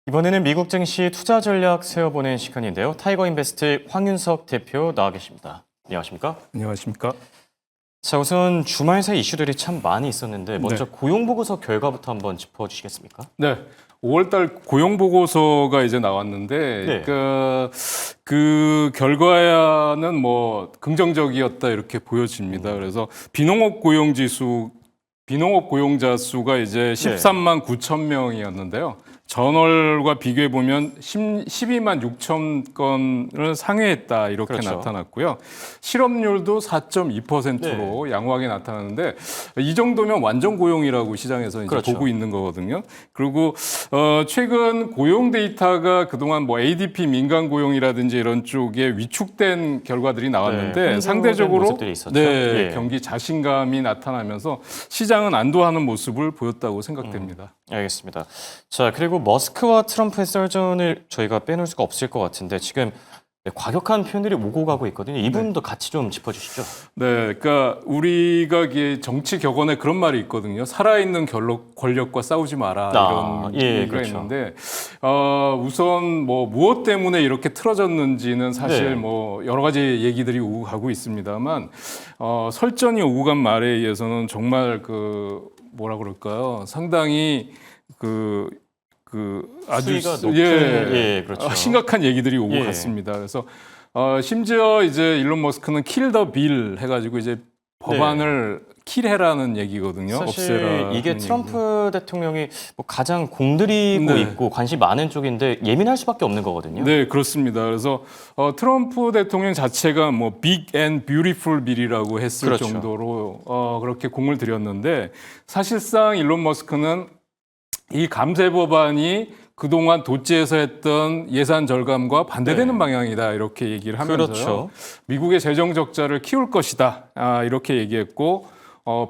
이번에는 미국 증시 투자 전략 세워보는 시간인데요. 타이거 인베스트 황윤석 대표 나와 계십니다. 안녕하십니까? 안녕하십니까? 자, 우선 주말 새 이슈들이 참 많이 있었는데 먼저 네. 고용보고서 결과부터 한번 짚어주시겠습니까? 네. 5월달 고용보고서가 이제 나왔는데, 네. 그 결과는 뭐 긍정적이었다 이렇게 보여집니다. 그래서 비농업 고용자 수가 이제 13만 9천 명이었는데요. 전월과 비교해 보면 12만 6천 건을 상회했다 이렇게 그렇죠. 나타났고요. 실업률도 4.2%로 양호하게 나타났는데 이 정도면 완전 고용이라고 시장에서 이제 그렇죠. 보고 있는 거거든요. 그리고 최근 고용 데이터가 그동안 뭐 ADP 민간 고용이라든지 이런 쪽에 위축된 결과들이 나왔는데 네, 상대적으로 모습들이 있었죠. 네, 예. 경기 자신감이 나타나면서 시장은 안도하는 모습을 보였다고 생각됩니다. 알겠습니다. 자, 그리고 머스크와 트럼프의 썰전을 저희가 빼놓을 수가 없을 것 같은데 지금 과격한 표현들이 오고 가고 있거든요. 이 부분도 같이 좀 짚어주시죠. 네, 그러니까 우리가 이게 정치 격언에 그런 말이 있거든요. 살아있는 권력과 싸우지 마라 이런 얘기가 그렇죠. 있는데 우선 뭐 무엇 때문에 이렇게 틀어졌는지는 사실 네. 뭐 여러 가지 얘기들이 오고 가고 있습니다만 설전이 오고 간 말에 의해서는 정말 뭐라 그럴까요? 상당히 아주 수위가 높은 그렇죠. 심각한 얘기들이 오고 예. 갔습니다. 그래서 심지어 이제 일론 머스크는 킬 더 빌 해가지고 이제 법안을 킬해라는 얘기거든요. 사실 없애라. 이게 트럼프 대통령이 뭐 가장 공들이고 네. 있고 관심 많은 쪽인데 예민할 수밖에 없는 거거든요. 네, 그렇습니다. 그래서 트럼프 대통령 자체가 뭐 빅 앤 뷰티풀 빌이라고 했을 그렇죠. 정도로 그렇게 공을 들였는데 사실상 일론 머스크는 이 감세 법안이 그동안 도지에서 했던 예산 절감과 반대되는 네. 방향이다 이렇게 얘기를 하면서요. 그렇죠. 미국의 재정 적자를 키울 것이다 이렇게 얘기했고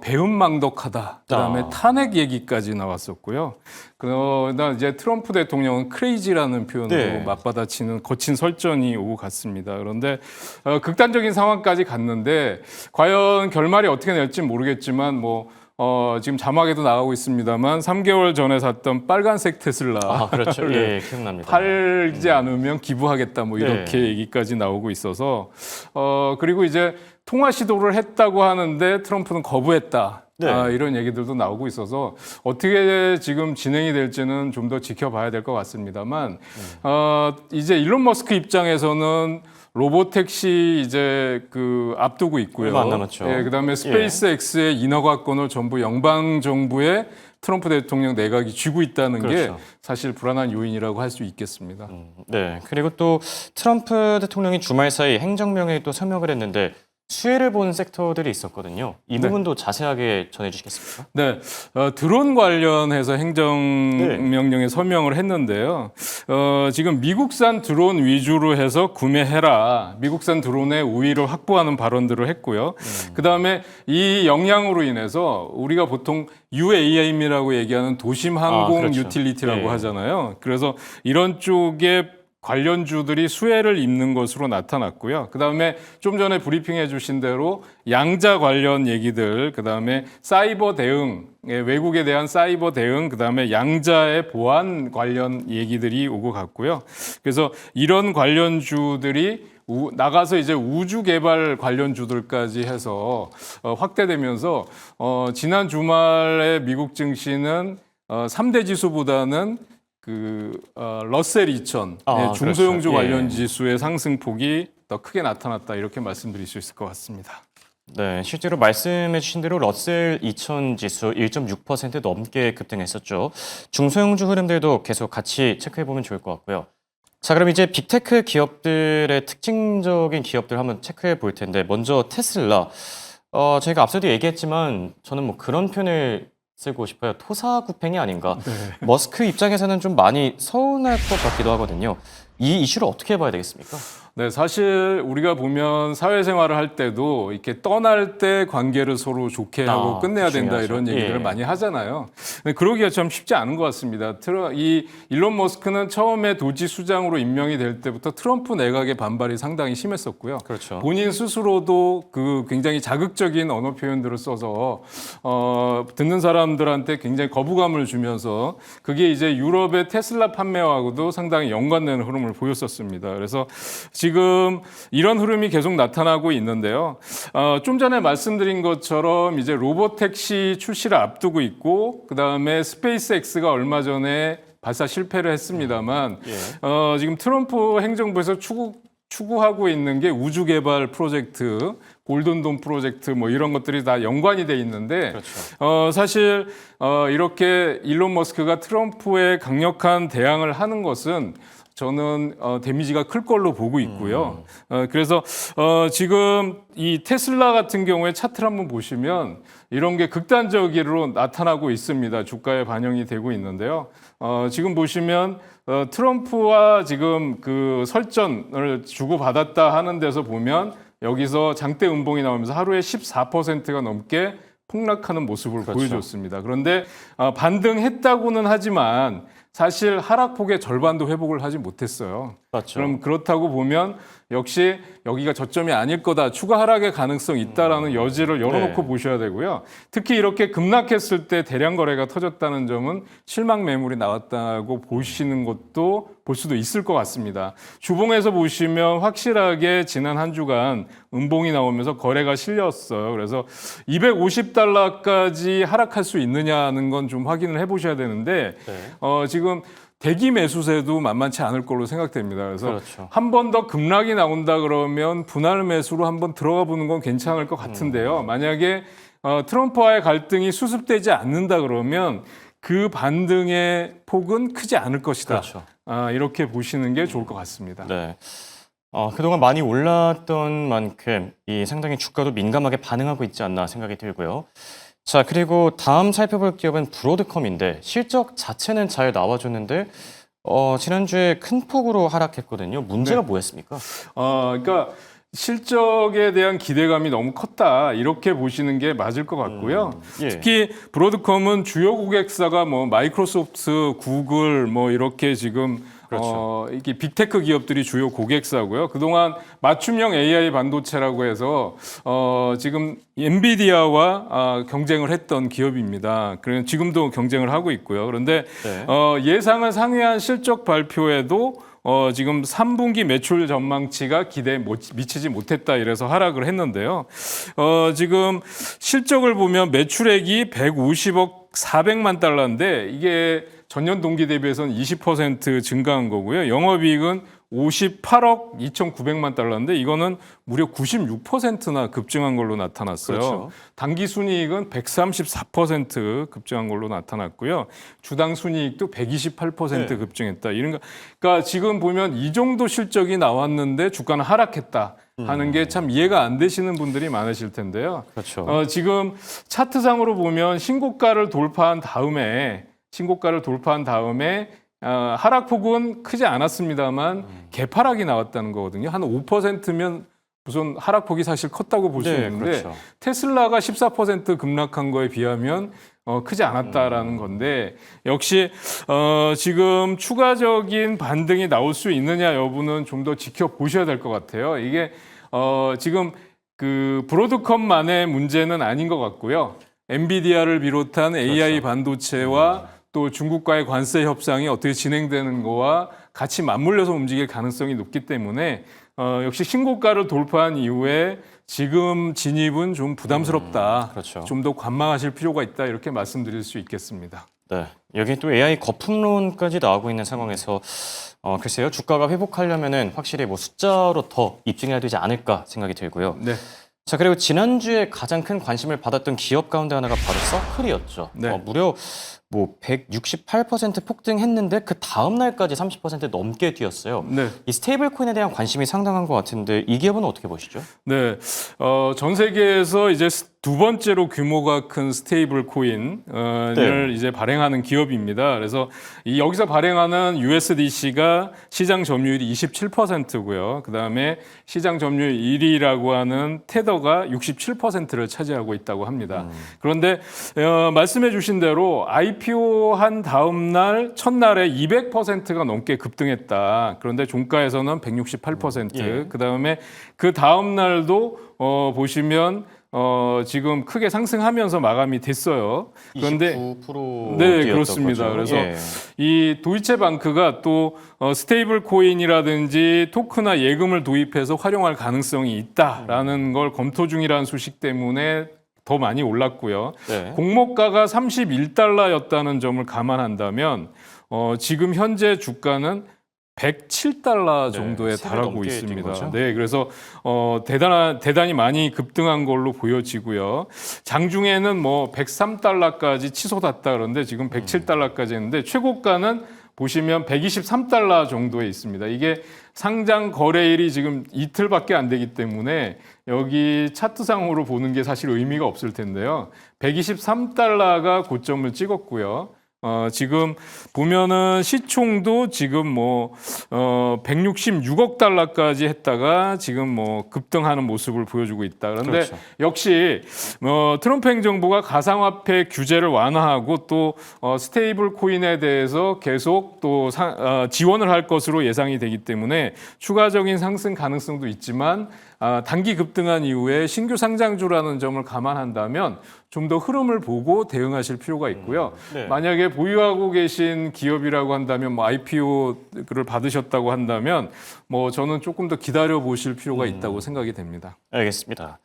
배은망덕하다. 그다음에 탄핵 얘기까지 나왔었고요. 그다음 이제 트럼프 대통령은 크레이지라는 표현으로 네. 맞받아치는 거친 설전이 오고 갔습니다. 그런데 극단적인 상황까지 갔는데 과연 결말이 어떻게 될지 모르겠지만 지금 자막에도 나가고 있습니다만 3개월 전에 샀던 빨간색 테슬라 그렇죠. 예, 기억납니다. 팔지 않으면 기부하겠다 뭐 이렇게 네. 얘기까지 나오고 있어서 그리고 이제 통화 시도를 했다고 하는데 트럼프는 거부했다. 네. 이런 얘기들도 나오고 있어서 어떻게 지금 진행이 될지는 좀 더 지켜봐야 될 것 같습니다만 이제 일론 머스크 입장에서는 로보택시 이제 앞두고 있고요. 얼마 안 남았죠. 예, 그다음에 스페이스X의 인허가권을 전부 영방 정부의 트럼프 대통령 내각이 쥐고 있다는 게 그렇죠. 사실 불안한 요인이라고 할 수 있겠습니다. 네. 그리고 또 트럼프 대통령이 주말 사이 행정명령에 또 서명을 했는데 수혜를 본 섹터들이 있었거든요. 이 부분도 자세하게 전해주시겠습니까? 네, 드론 관련해서 행정명령에 서명을 했는데요. 지금 미국산 드론 위주로 해서 구매해라. 미국산 드론의 우위를 확보하는 발언들을 했고요. 그다음에 이 영향으로 인해서 우리가 보통 UAM이라고 얘기하는 도심 항공 그렇죠. 유틸리티라고 예. 하잖아요. 그래서 이런 쪽에 관련주들이 수혜를 입는 것으로 나타났고요. 그다음에 좀 전에 브리핑해 주신 대로 양자 관련 얘기들, 그다음에 사이버 대응, 외국에 대한 사이버 대응, 그다음에 양자의 보안 관련 얘기들이 오고 갔고요. 그래서 이런 관련주들이 나가서 이제 우주 개발 관련주들까지 해서 확대되면서 지난 주말에 미국 증시는 3대 지수보다는 러셀 2000 중소형주 그렇죠. 관련 예. 지수의 상승폭이 더 크게 나타났다 이렇게 말씀드릴 수 있을 것 같습니다. 네, 실제로 말씀해 주신 대로 러셀 2000 지수 1.6% 넘게 급등했었죠. 중소형주 흐름들도 계속 같이 체크해 보면 좋을 것 같고요. 자, 그럼 이제 빅테크 기업들의 특징적인 기업들 한번 체크해 볼 텐데 먼저 테슬라. 저희가 앞서도 얘기했지만 저는 뭐 그런 표현을 쓰고 싶어요. 토사구팽이 아닌가. 머스크 입장에서는 좀 많이 서운할 것 같기도 하거든요. 이 이슈를 어떻게 봐야 되겠습니까? 네, 사실 우리가 보면 사회생활을 할 때도 이렇게 떠날 때 관계를 서로 좋게 하고 끝내야 된다 중요하죠. 이런 얘기를 예. 많이 하잖아요. 근데 그러기가 참 쉽지 않은 것 같습니다. 이 일론 머스크는 처음에 도지 수장으로 임명이 될 때부터 트럼프 내각의 반발이 상당히 심했었고요. 그렇죠. 본인 스스로도 그 굉장히 자극적인 언어 표현들을 써서 듣는 사람들한테 굉장히 거부감을 주면서 그게 이제 유럽의 테슬라 판매와도 상당히 연관되는 흐름을 보였었습니다. 그래서 지금 이런 흐름이 계속 나타나고 있는데요. 좀 전에 말씀드린 것처럼 이제 로보택시 출시를 앞두고 있고, 그 다음에 스페이스X가 얼마 전에 발사 실패를 했습니다만, 지금 트럼프 행정부에서 추구하고 있는 게 우주 개발 프로젝트, 골든돔 프로젝트 뭐 이런 것들이 다 연관이 돼 있는데 그렇죠. 사실 이렇게 일론 머스크가 트럼프의 강력한 대항을 하는 것은 저는 데미지가 클 걸로 보고 있고요. 그래서 지금 이 테슬라 같은 경우에 차트를 한번 보시면 이런 게 극단적으로 나타나고 있습니다. 주가에 반영이 되고 있는데요. 지금 보시면 트럼프와 지금 그 설전을 주고받았다 하는 데서 보면 여기서 장대 음봉이 나오면서 하루에 14%가 넘게 폭락하는 모습을 그렇죠. 보여줬습니다. 그런데 반등했다고는 하지만 사실 하락폭의 절반도 회복을 하지 못했어요. 맞죠. 그럼 그렇다고 보면 역시 여기가 저점이 아닐 거다. 추가 하락의 가능성이 있다라는 여지를 열어놓고 네. 보셔야 되고요. 특히 이렇게 급락했을 때 대량 거래가 터졌다는 점은 실망 매물이 나왔다고 보시는 것도 볼 수도 있을 것 같습니다. 주봉에서 보시면 확실하게 지난 한 주간 음봉이 나오면서 거래가 실렸어요. 그래서 250달러까지 하락할 수 있느냐는 건 좀 확인을 해보셔야 되는데 지금 대기 매수세도 만만치 않을 걸로 생각됩니다. 그래서 그렇죠. 한 번 더 급락이 나온다 그러면 분할 매수로 한번 들어가 보는 건 괜찮을 것 같은데요. 만약에 트럼프와의 갈등이 수습되지 않는다 그러면 그 반등의 폭은 크지 않을 것이다. 그렇죠. 이렇게 보시는 게 좋을 것 같습니다. 네. 그동안 많이 올랐던 만큼 이 상당히 주가도 민감하게 반응하고 있지 않나 생각이 들고요. 자, 그리고 다음 살펴볼 기업은 브로드컴인데 실적 자체는 잘 나와줬는데 지난주에 큰 폭으로 하락했거든요. 문제가 뭐였습니까? 그러니까 실적에 대한 기대감이 너무 컸다 이렇게 보시는 게 맞을 것 같고요. 예. 특히 브로드컴은 주요 고객사가 뭐 마이크로소프트, 구글 뭐 이렇게 지금 그렇죠. 이게 빅테크 기업들이 주요 고객사고요. 그동안 맞춤형 AI 반도체라고 해서 지금 엔비디아와 경쟁을 했던 기업입니다. 그래서 지금도 경쟁을 하고 있고요. 그런데 네. 예상을 상회한 실적 발표에도 지금 3분기 매출 전망치가 기대에 미치지 못했다 이래서 하락을 했는데요. 지금 실적을 보면 매출액이 150억 400만 달러인데 이게 전년 동기 대비해서는 20% 증가한 거고요. 영업이익은 58억 2,900만 달러인데 이거는 무려 96%나 급증한 걸로 나타났어요. 그렇죠. 당기 순이익은 134% 급증한 걸로 나타났고요. 주당 순이익도 128% 네. 급증했다. 그러니까 지금 보면 이 정도 실적이 나왔는데 주가는 하락했다 하는 게 참 이해가 안 되시는 분들이 많으실 텐데요. 그렇죠. 지금 차트상으로 보면 신고가를 돌파한 다음에 하락폭은 크지 않았습니다만 개파락이 나왔다는 거거든요. 한 5%면 우선 하락폭이 사실 컸다고 볼 수 네, 있는데 그렇죠. 테슬라가 14% 급락한 거에 비하면 크지 않았다라는 건데 역시 지금 추가적인 반등이 나올 수 있느냐 여부는 좀 더 지켜보셔야 될 것 같아요. 이게 지금 그 브로드컴만의 문제는 아닌 것 같고요. 엔비디아를 비롯한 AI 반도체와 또 중국과의 관세 협상이 어떻게 진행되는 거와 같이 맞물려서 움직일 가능성이 높기 때문에 역시 신고가를 돌파한 이후에 지금 진입은 좀 부담스럽다. 그렇죠. 좀 더 관망하실 필요가 있다. 이렇게 말씀드릴 수 있겠습니다. 네. 여기 또 AI 거품론까지 나오고 있는 상황에서 글쎄요. 주가가 회복하려면은 확실히 뭐 숫자로 더 입증해야 되지 않을까 생각이 들고요. 네. 자, 그리고 지난주에 가장 큰 관심을 받았던 기업 가운데 하나가 바로 서클이었죠. 네. 무려 뭐 168% 폭등했는데 그 다음 날까지 30% 넘게 뛰었어요. 네. 이 스테이블 코인에 대한 관심이 상당한 것 같은데 이 기업은 어떻게 보시죠? 네. 전 세계에서 이제 두 번째로 규모가 큰 스테이블 코인을 네. 이제 발행하는 기업입니다. 그래서 이 여기서 발행하는 USDC가 시장 점유율이 27%고요. 그다음에 시장 점유율 1위라고 하는 테더가 67%를 차지하고 있다고 합니다. 그런데 말씀해 주신 대로 IPO 한 다음 날 첫날에 200%가 넘게 급등했다. 그런데 종가에서는 168%. 예. 그다음에 그 다음 날도 보시면 지금 크게 상승하면서 마감이 됐어요. 그런데 29% 네, 뛰었던 그렇습니다. 거죠. 그래서 예. 이 도이체방크가 또 스테이블 코인이라든지 토크나 예금을 도입해서 활용할 가능성이 있다라는 걸 검토 중이라는 소식 때문에 더 많이 올랐고요. 네. 공모가가 31달러였다는 점을 감안한다면 지금 현재 주가는 107달러 정도에 세배 달하고 넘게 뛴 있습니다. 거죠? 네, 그래서 대단히 많이 급등한 걸로 보여지고요. 장중에는 뭐 103달러까지 치솟았다 그러는데 지금 107달러까지 했는데 최고가는 보시면 123달러 정도에 있습니다. 이게 상장 거래일이 지금 이틀밖에 안 되기 때문에 여기 차트상으로 보는 게 사실 의미가 없을 텐데요. 123달러가 고점을 찍었고요. 지금 보면은 시총도 지금 166억 달러까지 했다가 지금 급등하는 모습을 보여주고 있다. 그런데 그렇죠. 역시 트럼프 행정부가 가상화폐 규제를 완화하고 또 스테이블 코인에 대해서 계속 또 지원을 할 것으로 예상이 되기 때문에 추가적인 상승 가능성도 있지만 단기 급등한 이후에 신규 상장주라는 점을 감안한다면 좀 더 흐름을 보고 대응하실 필요가 있고요. 네. 만약에 보유하고 계신 기업이라고 한다면 IPO를 받으셨다고 한다면 저는 조금 더 기다려 보실 필요가 있다고 생각이 됩니다. 알겠습니다.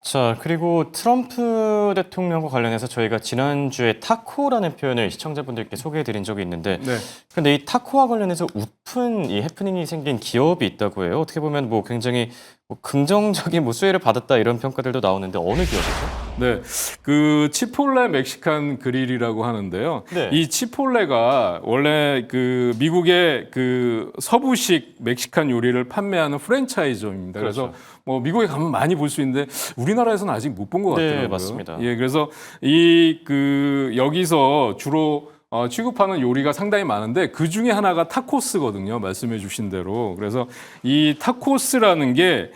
자, 그리고 트럼프 대통령과 관련해서 저희가 지난주에 타코라는 표현을 시청자분들께 소개해 드린 적이 있는데, 네. 근데 이 타코와 관련해서 이 해프닝이 생긴 기업이 있다고 해요. 어떻게 보면 굉장히 긍정적인 수혜를 받았다 이런 평가들도 나오는데 어느 기업이죠? 네, 그 치폴레 멕시칸 그릴이라고 하는데요. 네. 이 치폴레가 원래 그 미국의 그 서부식 멕시칸 요리를 판매하는 프랜차이즈입니다. 그래서 그렇죠. 미국에 가면 많이 볼 수 있는데 우리나라에서는 아직 못 본 것 네, 같더라고요. 맞습니다. 예, 그래서 여기서 주로 취급하는 요리가 상당히 많은데 그 중에 하나가 타코스거든요. 말씀해 주신 대로. 그래서 이 타코스라는 게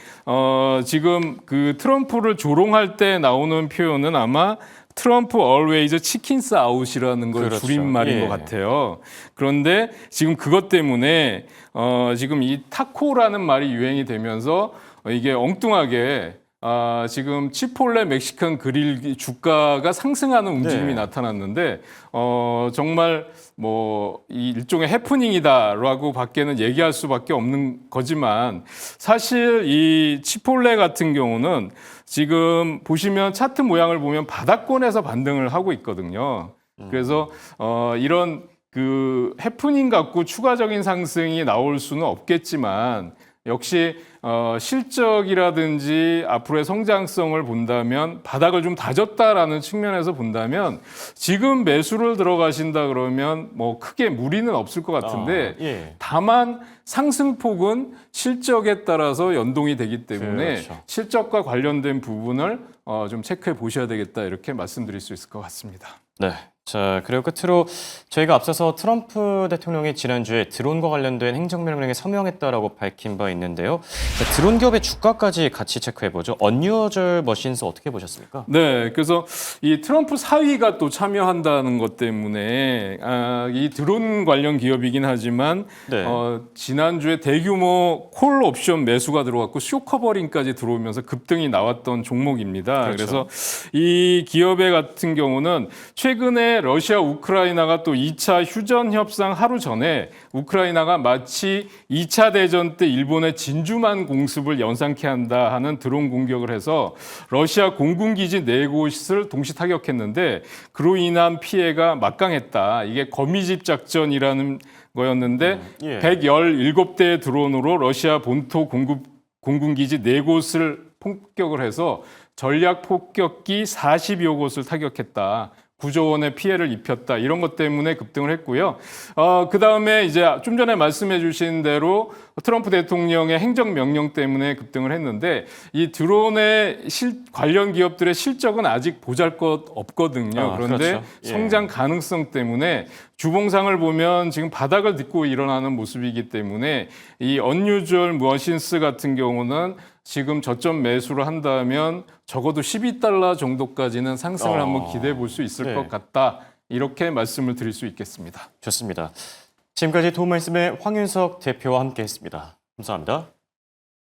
지금 그 트럼프를 조롱할 때 나오는 표현은 아마 트럼프 always 치킨스 아웃이라는 걸 그렇죠. 줄임말인 예. 것 같아요. 그런데 지금 그것 때문에 지금 이 타코라는 말이 유행이 되면서 이게 엉뚱하게 지금 치폴레 멕시칸 그릴 주가가 상승하는 움직임이 네. 나타났는데 정말 이 일종의 해프닝이다라고 밖에는 얘기할 수밖에 없는 거지만 사실 이 치폴레 같은 경우는 지금 보시면 차트 모양을 보면 바닥권에서 반등을 하고 있거든요. 그래서 이런 그 해프닝 갖고 추가적인 상승이 나올 수는 없겠지만 역시 실적이라든지 앞으로의 성장성을 본다면 바닥을 좀 다졌다라는 측면에서 본다면 지금 매수를 들어가신다 그러면 크게 무리는 없을 것 같은데 예. 다만 상승폭은 실적에 따라서 연동이 되기 때문에 그렇죠. 실적과 관련된 부분을 좀 체크해 보셔야 되겠다 이렇게 말씀드릴 수 있을 것 같습니다. 네. 자, 그리고 끝으로 저희가 앞서서 트럼프 대통령이 지난주에 드론과 관련된 행정명령에 서명했다라고 밝힌 바 있는데요. 자, 드론 기업의 주가까지 같이 체크해보죠. 언유어절 머신스 어떻게 보셨습니까? 네, 그래서 이 트럼프 사위가 또 참여한다는 것 때문에 이 드론 관련 기업이긴 하지만 네. 지난주에 대규모 콜 옵션 매수가 들어갔고 쇼커버링까지 들어오면서 급등이 나왔던 종목입니다. 그렇죠. 그래서 이 기업의 같은 경우는 최근에 러시아 우크라이나가 또 2차 휴전 협상 하루 전에 우크라이나가 마치 2차 대전 때 일본의 진주만 공습을 연상케 한다 하는 드론 공격을 해서 러시아 공군기지 4곳을 동시 타격했는데 그로 인한 피해가 막강했다. 이게 거미집 작전이라는 거였는데 예. 117대의 드론으로 러시아 본토 공군기지 4곳을 폭격을 해서 전략 폭격기 40여 곳을 타격했다. 9조 원의 피해를 입혔다. 이런 것 때문에 급등을 했고요. 그 다음에 이제 좀 전에 말씀해 주신 대로 트럼프 대통령의 행정명령 때문에 급등을 했는데 이 드론의 관련 기업들의 실적은 아직 보잘것 없거든요. 그런데 그렇죠. 예. 성장 가능성 때문에 주봉상을 보면 지금 바닥을 딛고 일어나는 모습이기 때문에 이 unusual 머신스 같은 경우는 지금 저점 매수를 한다면 적어도 12달러 정도까지는 상승을 한번 기대해 볼 수 있을 네. 것 같다. 이렇게 말씀을 드릴 수 있겠습니다. 좋습니다. 지금까지 도움 말씀의 황윤석 대표와 함께했습니다. 감사합니다.